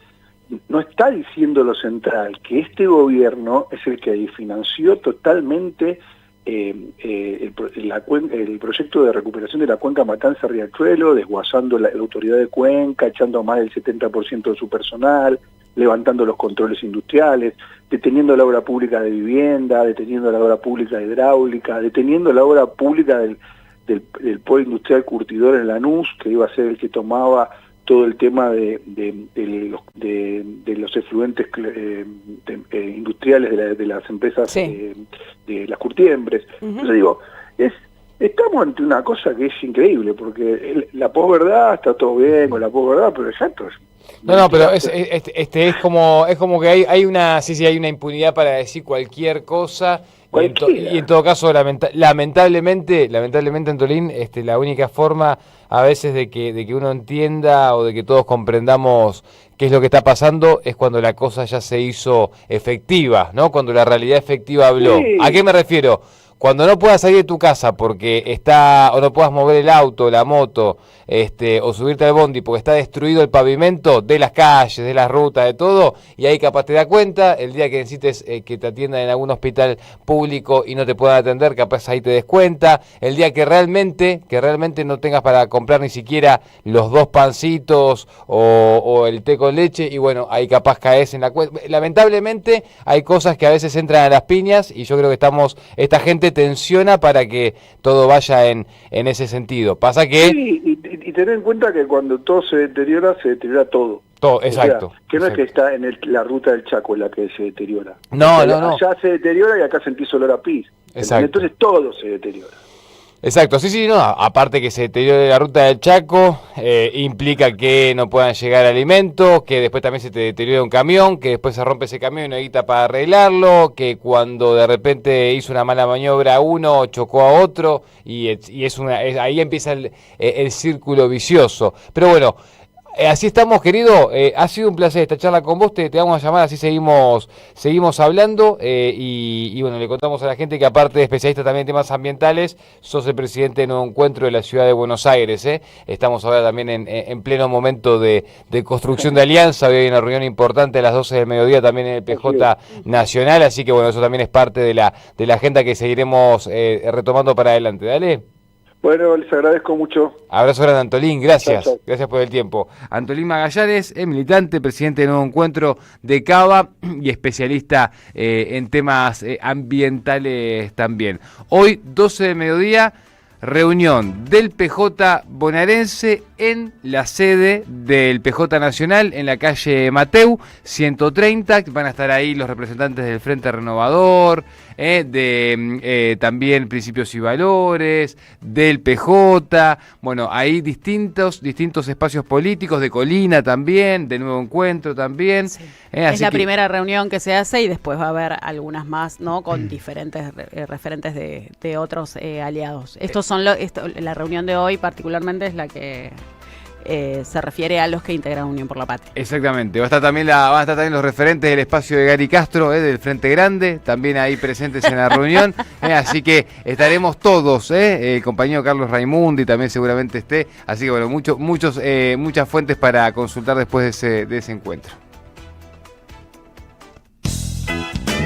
no está diciendo lo central, que este gobierno es el que financió totalmente el proyecto de recuperación de la cuenca Matanza-Riachuelo, desguazando la autoridad de Cuenca, echando a más del 70% de su personal, levantando los controles industriales, deteniendo la obra pública de vivienda, deteniendo la obra pública de hidráulica, deteniendo la obra pública del polo industrial curtidor en Lanús, que iba a ser el que tomaba todo el tema de los efluentes industriales de las empresas, de las curtiembres. Entonces digo, estamos ante una cosa que es increíble, porque la posverdad está todo bien con la posverdad, pero exacto. No, pero es como que hay una impunidad para decir cualquier cosa. Y en todo caso, lamentablemente, Antolín, la única forma a veces de que uno entienda o de que todos comprendamos qué es lo que está pasando es cuando la cosa ya se hizo efectiva, ¿no? Cuando la realidad efectiva habló. Sí. ¿A qué me refiero? Cuando no puedas salir de tu casa porque o no puedas mover el auto, la moto, o subirte al bondi porque está destruido el pavimento de las calles, de las rutas, de todo, y ahí capaz te das cuenta, el día que necesites que te atiendan en algún hospital público y no te puedan atender, capaz ahí te des cuenta, el día que realmente no tengas para comprar ni siquiera los 2 pancitos o el té con leche, y bueno, ahí capaz caes en la cuenta. Lamentablemente hay cosas que a veces entran a las piñas, y yo creo que esta gente tensiona para que todo vaya en ese sentido. Pasa que... Sí, y tener en cuenta que cuando todo se deteriora todo. Todo, exacto. O sea, que no es que está en la ruta del Chaco la que se deteriora. No. Allá se deteriora y acá sentís olor a pis. Exacto. Entonces todo se deteriora. Exacto, sí, no, aparte que se deteriore la ruta del Chaco, implica que no puedan llegar alimentos, que después también se te deteriora un camión, que después se rompe ese camión y no hay guita para arreglarlo, que cuando de repente hizo una mala maniobra uno, chocó a otro, y ahí empieza el círculo vicioso. Pero bueno, así estamos, querido. Ha sido un placer esta charla con vos. Te vamos a llamar, así seguimos hablando. Y bueno, le contamos a la gente que aparte de especialista también en temas ambientales, sos el presidente de Nuevo Encuentro de la ciudad de Buenos Aires. Estamos ahora también en pleno momento de construcción de alianza. Hoy hay una reunión importante a las 12 del mediodía también en el PJ Nacional. Así que bueno, eso también es parte de la agenda que seguiremos retomando para adelante. Dale. Bueno, les agradezco mucho. Abrazo grande, Antolín, gracias. Chau. Gracias por el tiempo. Antolín Magallanes es militante, presidente de Nuevo Encuentro de Cava y especialista en temas ambientales también. Hoy, 12 de mediodía, reunión del PJ bonaerense en la sede del PJ Nacional, en la calle Mateu, 130. Van a estar ahí los representantes del Frente Renovador, también Principios y Valores, del PJ, bueno, ahí distintos espacios políticos, de Colina también, de Nuevo Encuentro también. Sí. Es la primera reunión que se hace y después va a haber algunas más, ¿no? Con diferentes referentes de otros aliados. La reunión de hoy particularmente es la que se refiere a los que integran Unión por la Patria. Exactamente, van a estar también los referentes del espacio de Gary Castro, del Frente Grande, también ahí presentes en la reunión, así que estaremos todos, el compañero Carlos Raimundi también seguramente esté, así que bueno, muchas fuentes para consultar después de ese encuentro.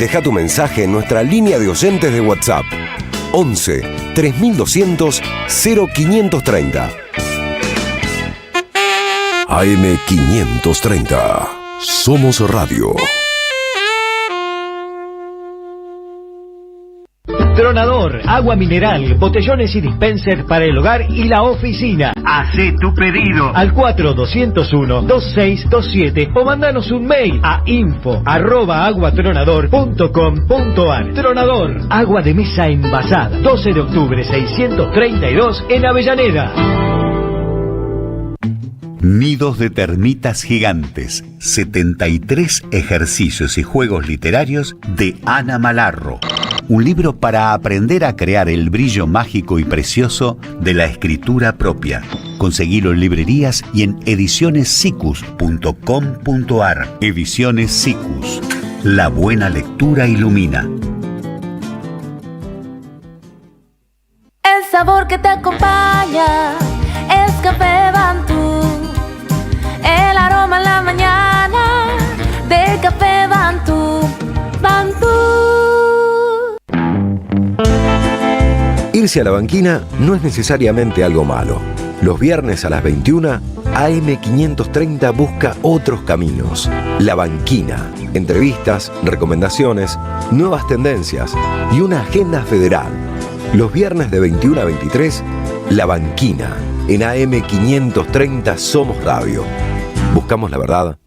Deja tu mensaje en nuestra línea de oyentes de WhatsApp 11 3200 0530. AM530. Somos Radio. Tronador, agua mineral, botellones y dispensers para el hogar y la oficina. Hacé tu pedido al 4201-2627 o mandanos un mail a info@aguatronador.com.ar. Tronador, agua de mesa envasada. 12 de octubre 632 en Avellaneda. Nidos de termitas gigantes, 73 ejercicios y juegos literarios de Ana Malarro. Un libro para aprender a crear el brillo mágico y precioso de la escritura propia. Conseguilo en librerías y en edicionessicus.com.ar. Ediciones Sicus. La buena lectura ilumina. El sabor que te acompaña es Café Bantú. El aroma en la mañana de Café Bantú. Bantú. Irse a la banquina no es necesariamente algo malo. Los viernes a las 21, AM530 busca otros caminos. La Banquina. Entrevistas, recomendaciones, nuevas tendencias y una agenda federal. Los viernes de 21 a 23, La Banquina. En AM530 Somos Radio. Buscamos la verdad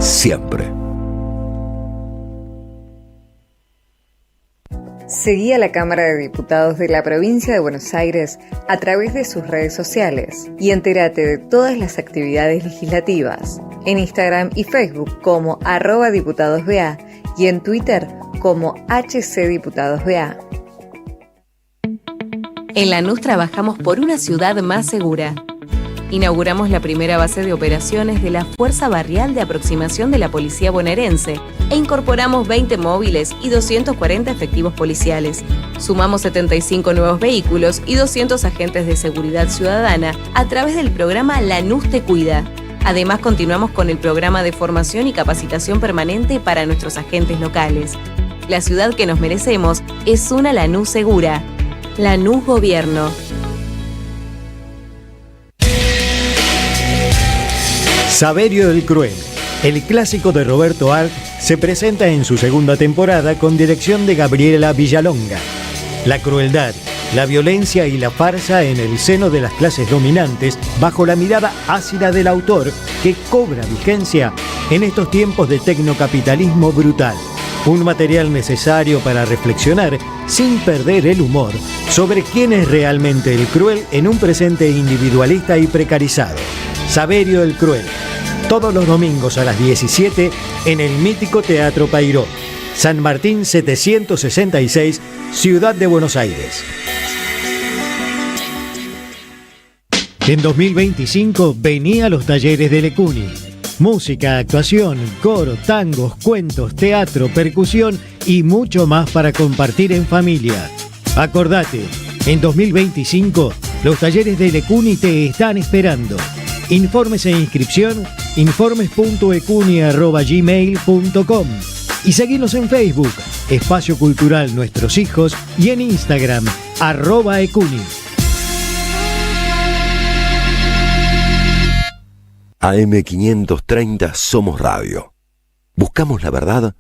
siempre. Seguí a la Cámara de Diputados de la Provincia de Buenos Aires a través de sus redes sociales y entérate de todas las actividades legislativas en Instagram y Facebook como @diputadosBA y en Twitter como HCDiputadosBA. En Lanús trabajamos por una ciudad más segura. Inauguramos la primera base de operaciones de la Fuerza Barrial de Aproximación de la Policía Bonaerense e incorporamos 20 móviles y 240 efectivos policiales. Sumamos 75 nuevos vehículos y 200 agentes de seguridad ciudadana a través del programa Lanús Te Cuida. Además, continuamos con el programa de formación y capacitación permanente para nuestros agentes locales. La ciudad que nos merecemos es una Lanús segura. Lanús Gobierno. Saverio el Cruel, el clásico de Roberto Arlt, se presenta en su segunda temporada con dirección de Gabriela Villalonga. La crueldad, la violencia y la farsa en el seno de las clases dominantes bajo la mirada ácida del autor que cobra vigencia en estos tiempos de tecnocapitalismo brutal. Un material necesario para reflexionar sin perder el humor sobre quién es realmente el cruel en un presente individualista y precarizado. Saverio el Cruel, todos los domingos a las 17 en el mítico Teatro Payró, San Martín 766, Ciudad de Buenos Aires. En 2025 venía a los talleres de Lecuni. Música, actuación, coro, tangos, cuentos, teatro, percusión y mucho más para compartir en familia. Acordate, en 2025 los talleres de Lecuni te están esperando. Informes e inscripción, informes.ecuni@gmail.com y seguinos en Facebook, Espacio Cultural Nuestros Hijos, y en Instagram, @ecuni. AM530 Somos Radio. Buscamos la verdad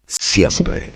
siempre.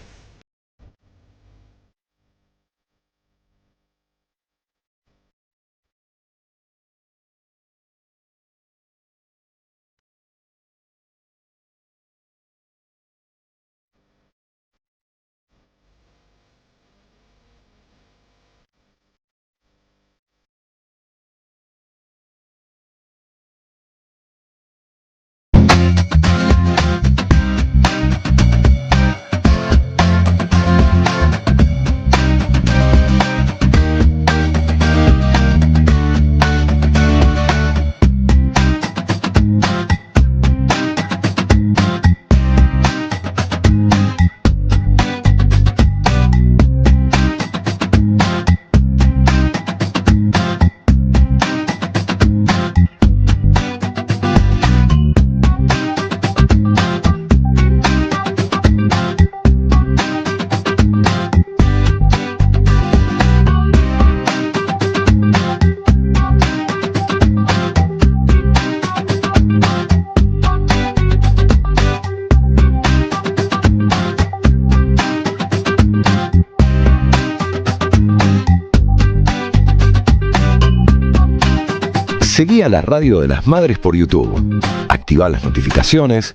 Seguí a la Radio de las Madres por YouTube. Activa las notificaciones,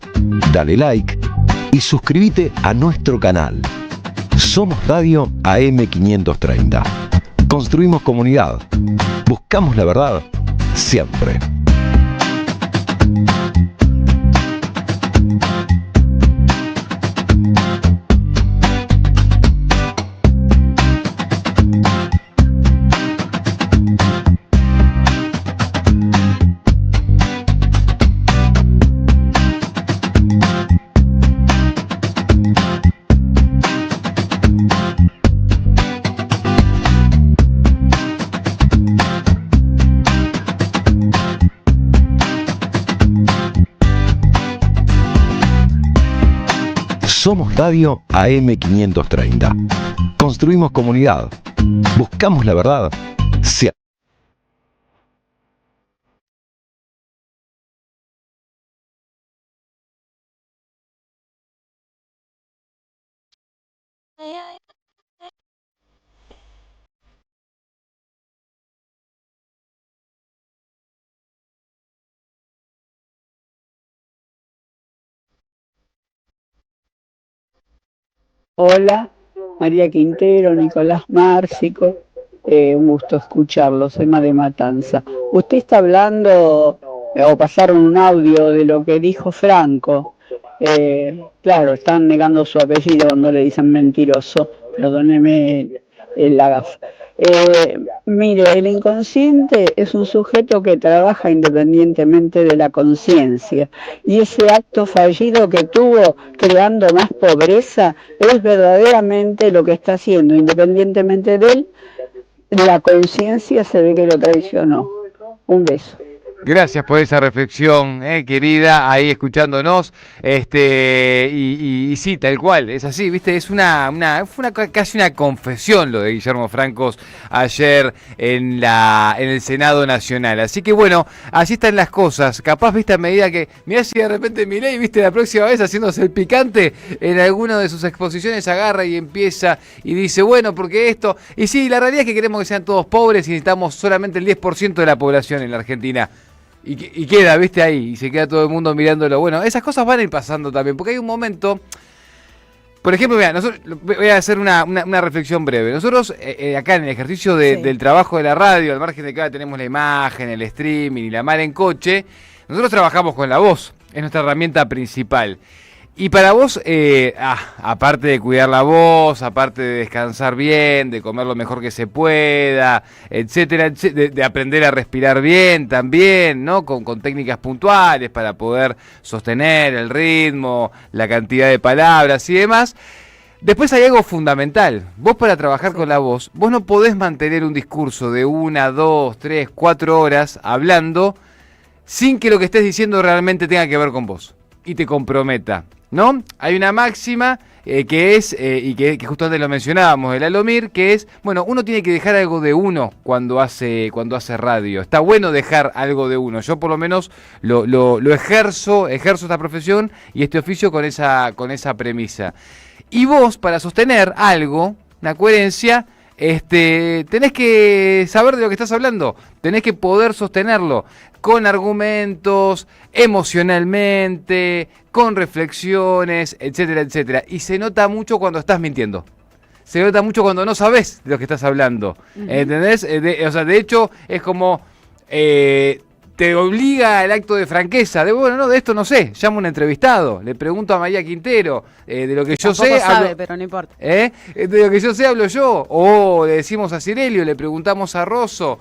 dale like y suscríbete a nuestro canal. Somos Radio AM530. Construimos comunidad. Buscamos la verdad siempre. Somos Radio AM530. Construimos comunidad. Buscamos la verdad siempre. Hola, María Quintero, Nicolás Márcico, un gusto escucharlo, soy de Matanza. Usted está hablando, o pasaron un audio de lo que dijo Franco. Claro, están negando su apellido cuando le dicen mentiroso, perdóneme la gafa. Mire, el inconsciente es un sujeto que trabaja independientemente de la conciencia, y ese acto fallido que tuvo creando más pobreza es verdaderamente lo que está haciendo, independientemente de él, la conciencia se ve que lo traicionó. Un beso. Gracias por esa reflexión, querida, ahí escuchándonos, y sí, tal cual, es así, viste, fue casi una confesión lo de Guillermo Francos ayer en el Senado Nacional, así que bueno, así están las cosas, capaz, viste, a medida que, mirá si de repente Milei, viste, la próxima vez haciéndose el picante, en alguna de sus exposiciones agarra y empieza y dice, bueno, porque esto, y sí, la realidad es que queremos que sean todos pobres y necesitamos solamente el 10% de la población en la Argentina. Y queda, viste, ahí, y se queda todo el mundo mirándolo. Bueno, esas cosas van a ir pasando también, porque hay un momento, por ejemplo, mira, voy a hacer una reflexión breve. Nosotros, acá en el ejercicio del trabajo de la radio, al margen de que ahora tenemos la imagen, el streaming y la mar en coche, nosotros trabajamos con la voz, es nuestra herramienta principal. Y para vos, aparte de cuidar la voz, aparte de descansar bien, de comer lo mejor que se pueda, etcétera, de aprender a respirar bien también, ¿no? Con técnicas puntuales para poder sostener el ritmo, la cantidad de palabras y demás. Después hay algo fundamental. Vos para trabajar con la voz, vos no podés mantener un discurso de 1, 2, 3, 4 horas hablando sin que lo que estés diciendo realmente tenga que ver con vos y te comprometa, ¿no? Hay una máxima que es, y que justamente lo mencionábamos, el Alomir, que es, bueno, uno tiene que dejar algo de uno cuando hace radio. Está bueno dejar algo de uno. Yo por lo menos lo ejerzo esta profesión y este oficio con esa premisa. Y vos, para sostener algo, una coherencia, tenés que saber de lo que estás hablando, tenés que poder sostenerlo con argumentos, emocionalmente, con reflexiones, etcétera, etcétera. Y se nota mucho cuando estás mintiendo. Se nota mucho cuando no sabes de lo que estás hablando. ¿Entendés? De hecho, es como te obliga el acto de franqueza. De esto no sé. Llamo a un entrevistado, le pregunto a María Quintero, de lo que yo sé. Sabe, pero no importa. De lo que yo sé hablo yo. O le decimos a Cirelio, le preguntamos a Rosso,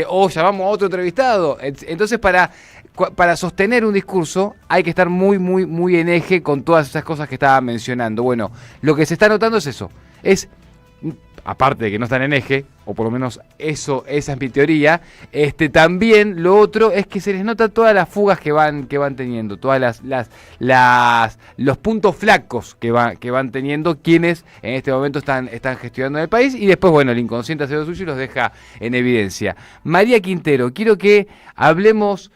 o llamamos a otro entrevistado. Entonces, para sostener un discurso hay que estar muy, muy, muy en eje con todas esas cosas que estaba mencionando. Bueno, lo que se está notando es eso. Aparte de que no están en eje, o por lo menos esa es mi teoría, también lo otro es que se les nota todas las fugas que van teniendo, todas los puntos flacos que van teniendo quienes en este momento están gestionando el país, y después, bueno, el inconsciente hace lo suyo y los deja en evidencia. María Quintero, quiero que hablemos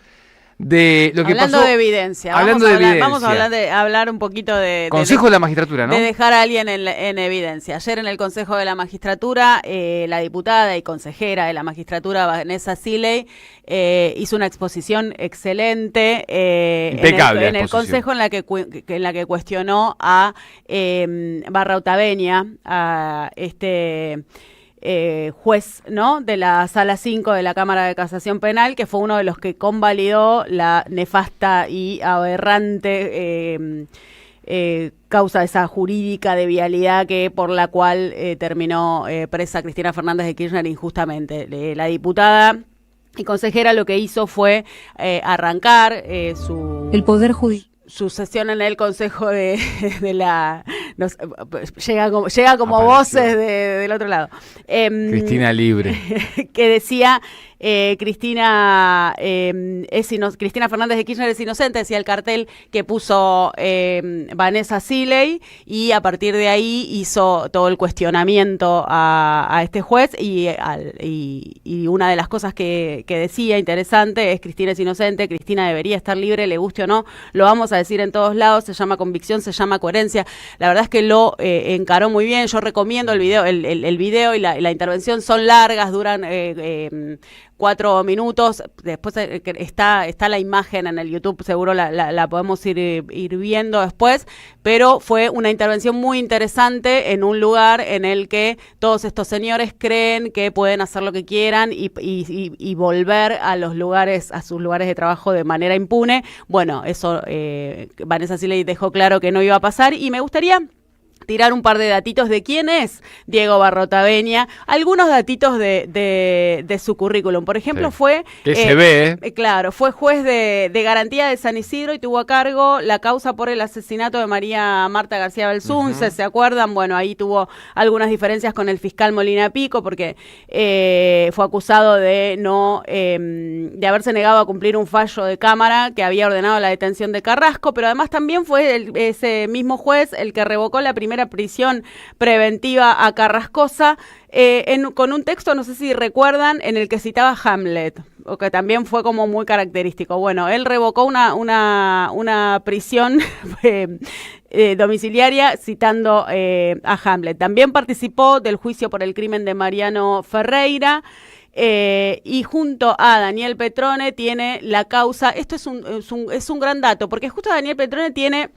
de lo que pasó. Hablando de evidencia. Vamos a hablar un poquito de Consejo de la Magistratura, ¿no? De dejar a alguien en evidencia. Ayer en el Consejo de la Magistratura, la diputada y consejera de la Magistratura, Vanessa Siley, hizo una exposición excelente impecable en el Consejo, en la que cuestionó a Barra Otaveña, a juez, ¿no?, de la Sala 5 de la Cámara de Casación Penal, que fue uno de los que convalidó la nefasta y aberrante causa esa jurídica de vialidad por la cual terminó presa Cristina Fernández de Kirchner injustamente. La diputada y consejera lo que hizo fue arrancar el Poder Judicial. Su sesión en el Consejo de la... llega como voces del otro lado. Cristina Libre. Que decía, Cristina Fernández de Kirchner es inocente, decía el cartel que puso Vanessa Siley, y a partir de ahí hizo todo el cuestionamiento a este juez, y una de las cosas que decía interesante es: Cristina es inocente, Cristina debería estar libre, le guste o no, lo vamos a decir en todos lados, se llama convicción, se llama coherencia. La verdad es que lo encaró muy bien. Yo recomiendo el video, el video y la intervención son largas, duran 4 minutos. Después está la imagen en el YouTube, seguro la podemos ir viendo después, pero fue una intervención muy interesante en un lugar en el que todos estos señores creen que pueden hacer lo que quieran y volver a los lugares, a sus lugares de trabajo de manera impune. Bueno, eso Vanessa Siley dejó claro que no iba a pasar, y me gustaría tirar un par de datitos de quién es Diego Barrotaveña, algunos datitos de su currículum. Por ejemplo, fue... Que se ve, Claro, fue juez de garantía de San Isidro y tuvo a cargo la causa por el asesinato de María Marta García Belsunce, ¿se acuerdan? Bueno, ahí tuvo algunas diferencias con el fiscal Molina Pico, porque fue acusado de haberse negado a cumplir un fallo de Cámara que había ordenado la detención de Carrasco, pero además también fue ese mismo juez el que revocó la primera prisión preventiva a Carrascosa con un texto, no sé si recuerdan, en el que citaba Hamlet, o que también fue como muy característico. Bueno, él revocó una prisión domiciliaria citando a Hamlet. También participó del juicio por el crimen de Mariano Ferreira. Y junto a Daniel Petrone tiene la causa. Esto es un gran dato, porque justo Daniel Petrone tiene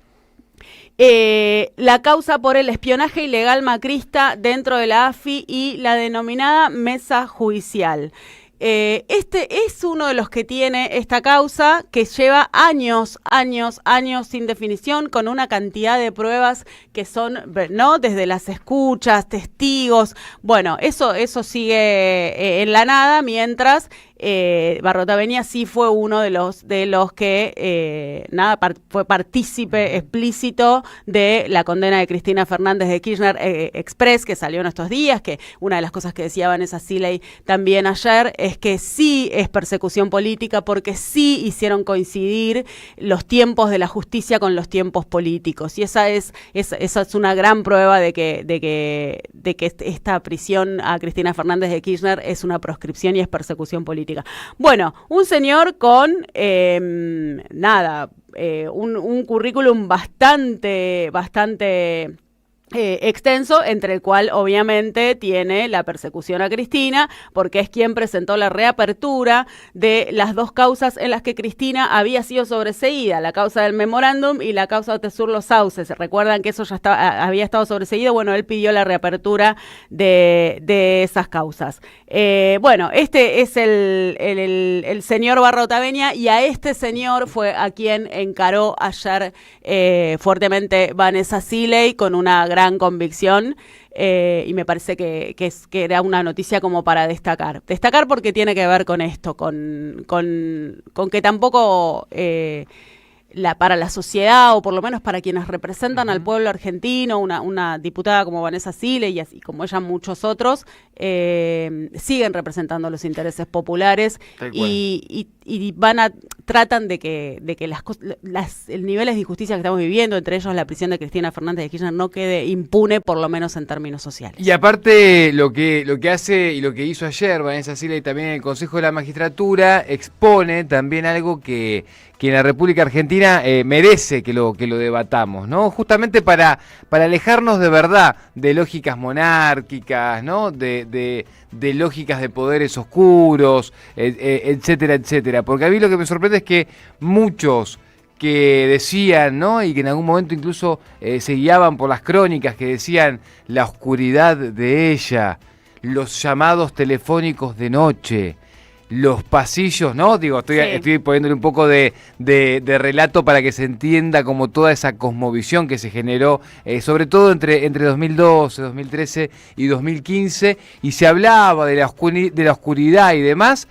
la causa por el espionaje ilegal macrista dentro de la AFI y la denominada mesa judicial. Este es uno de los que tiene esta causa, que lleva años sin definición, con una cantidad de pruebas que son, ¿no?, desde las escuchas, testigos. Bueno, eso sigue en la nada, mientras Barrotaveña sí fue uno de los que fue partícipe explícito de la condena de Cristina Fernández de Kirchner Express, que salió en estos días, que una de las cosas que decía Vanessa Siley también ayer es que sí es persecución política, porque sí hicieron coincidir los tiempos de la justicia con los tiempos políticos, y esa es una gran prueba de que esta prisión a Cristina Fernández de Kirchner es una proscripción y es persecución política. Bueno, un señor con un currículum bastante extenso, entre el cual obviamente tiene la persecución a Cristina, porque es quien presentó la reapertura de las dos causas en las que Cristina había sido sobreseída, la causa del memorándum y la causa de Otesur Los Sauces. ¿Recuerdan que eso ya había estado sobreseído? Bueno, él pidió la reapertura de esas causas. Bueno, este es el señor Barrotaveña, y a este señor fue a quien encaró ayer fuertemente Vanessa Siley con una gran convicción, y me parece que era una noticia como para destacar porque tiene que ver con esto, con que tampoco para la sociedad, o por lo menos para quienes representan al pueblo argentino, una diputada como Vanessa Siley y como ella muchos otros, siguen representando los intereses populares y tratan de que el niveles de injusticia que estamos viviendo, entre ellos la prisión de Cristina Fernández de Kirchner, no quede impune, por lo menos en términos sociales. Y aparte lo que hace y lo que hizo ayer Vanessa Siley también en el Consejo de la Magistratura expone también algo que en la República Argentina merece que lo debatamos, ¿no? Justamente para alejarnos de verdad de lógicas monárquicas, ¿no? De lógicas de poderes oscuros, etcétera, etcétera. Porque a mí lo que me sorprende es que muchos que decían, ¿no?, y que en algún momento incluso se guiaban por las crónicas que decían la oscuridad de ella, los llamados telefónicos de noche, los pasillos, ¿no? Digo, estoy poniéndole un poco de relato para que se entienda como toda esa cosmovisión que se generó, sobre todo entre 2012, 2013 y 2015, y se hablaba de la oscuridad y demás.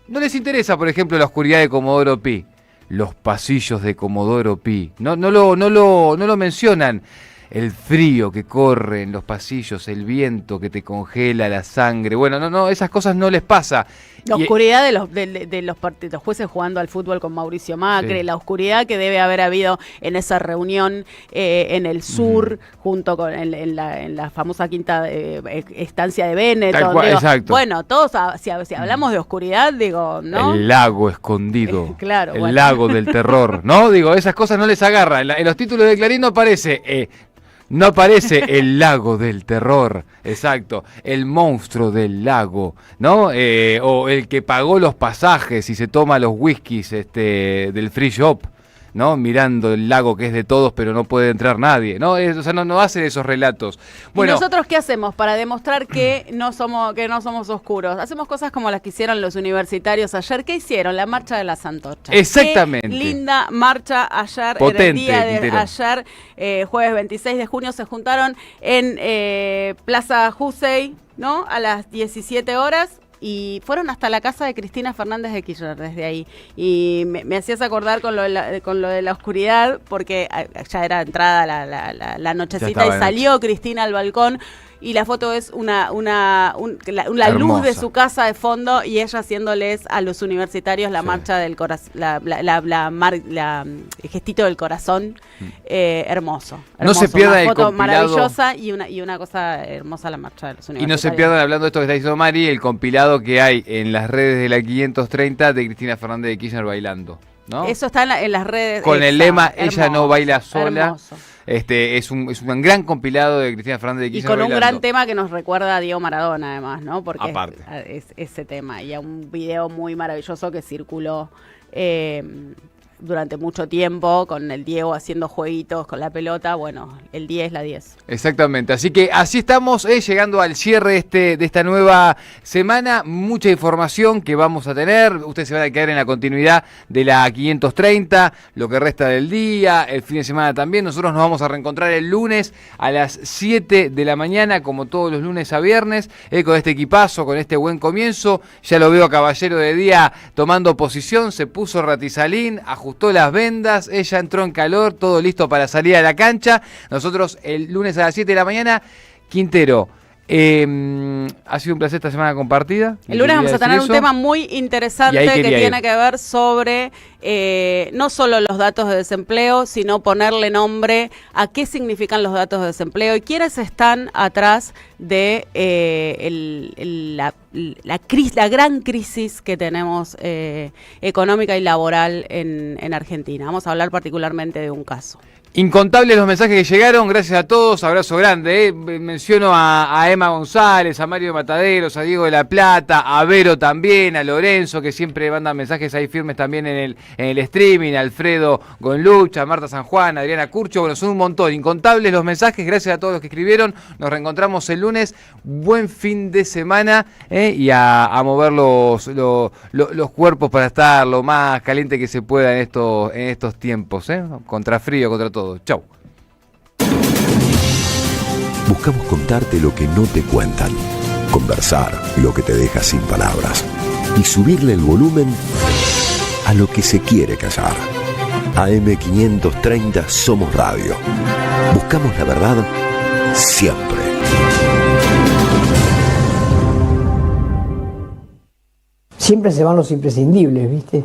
No les interesa, por ejemplo, la oscuridad de Comodoro Pi, los pasillos de Comodoro Pi, no lo mencionan. El frío que corre en los pasillos, el viento que te congela la sangre. Bueno, no, esas cosas no les pasa. La oscuridad de los jueces jugando al fútbol con Mauricio Macri, sí. La oscuridad que debe haber habido en esa reunión en el sur, junto con en la famosa quinta estancia de Benetton. Exacto. Bueno, todos, si hablamos de oscuridad, digo, ¿no? El lago escondido. Claro. El lago del terror, ¿no? Digo, esas cosas no les agarran. En los títulos de Clarín no aparece... No aparece el lago del terror, exacto, el monstruo del lago, ¿no? O el que pagó los pasajes y se toma los whiskies del free shop, ¿no? Mirando el lago que es de todos, pero no puede entrar nadie, ¿no? O sea, no hacen esos relatos. Bueno, ¿y nosotros qué hacemos para demostrar que no somos oscuros? Hacemos cosas como las que hicieron los universitarios ayer. ¿Qué hicieron? La marcha de las antorchas. Exactamente. Qué linda marcha ayer, potente, el día de Quintero. ayer, jueves 26 de junio, se juntaron en Plaza Jusey, ¿no? A las 17 horas. Y fueron hasta la casa de Cristina Fernández de Kirchner desde ahí. Y me hacías acordar con lo de la oscuridad, porque ya era entrada la nochecita y salió Cristina al balcón. Y la foto es la luz de su casa de fondo y ella haciéndoles a los universitarios la marcha del corazón, el gestito del corazón, hermoso. No se pierda el foto compilado. Maravillosa y una cosa hermosa la marcha de los universitarios. Y no se pierdan, hablando de esto que está diciendo Mari, el compilado que hay en las redes de la 530 de Cristina Fernández de Kirchner bailando, ¿no? Eso está en las redes. Con el lema, ella no baila sola. Hermoso. Es un gran compilado de Cristina Fernández de Kirchner. Y con un bailando. gran tema que nos recuerda a Diego Maradona, además, ¿no? Porque aparte. es ese tema. Y a un video muy maravilloso que circuló durante mucho tiempo, con el Diego haciendo jueguitos con la pelota. Bueno, el 10, la 10. Exactamente, así que así estamos llegando al cierre de esta nueva semana. Mucha información que vamos a tener. Ustedes se van a quedar en la continuidad de la 530, lo que resta del día, el fin de semana también. Nosotros nos vamos a reencontrar el lunes a las 7 de la mañana, como todos los lunes a viernes, con este equipazo, con este buen comienzo. Ya lo veo a Caballero de Día tomando posición, se puso Ratizalín, ajustó las vendas, ella entró en calor, todo listo para salir a la cancha. Nosotros el lunes a las 7 de la mañana. Quintero, ha sido un placer esta semana compartida. El lunes vamos a tener un tema muy interesante que tiene que ver sobre no solo los datos de desempleo, sino ponerle nombre a qué significan los datos de desempleo y quiénes están atrás de la gran crisis que tenemos económica y laboral en Argentina. Vamos a hablar particularmente de un caso. Incontables los mensajes que llegaron, gracias a todos, abrazo grande. Menciono a Emma González, a Mario de Mataderos, a Diego de la Plata, a Vero también, a Lorenzo, que siempre mandan mensajes ahí firmes también en el streaming, a Alfredo Gonlucha, a Marta San Juan, a Adriana Curcho. Bueno, son un montón, incontables los mensajes, gracias a todos los que escribieron. Nos reencontramos el lunes, buen fin de semana y a mover los cuerpos para estar lo más caliente que se pueda en estos tiempos, contra frío, contra todo. Chau. Buscamos contarte lo que no te cuentan, conversar lo que te deja sin palabras y subirle el volumen a lo que se quiere callar. AM530 Somos Radio. Buscamos la verdad siempre. Siempre se van los imprescindibles, ¿viste?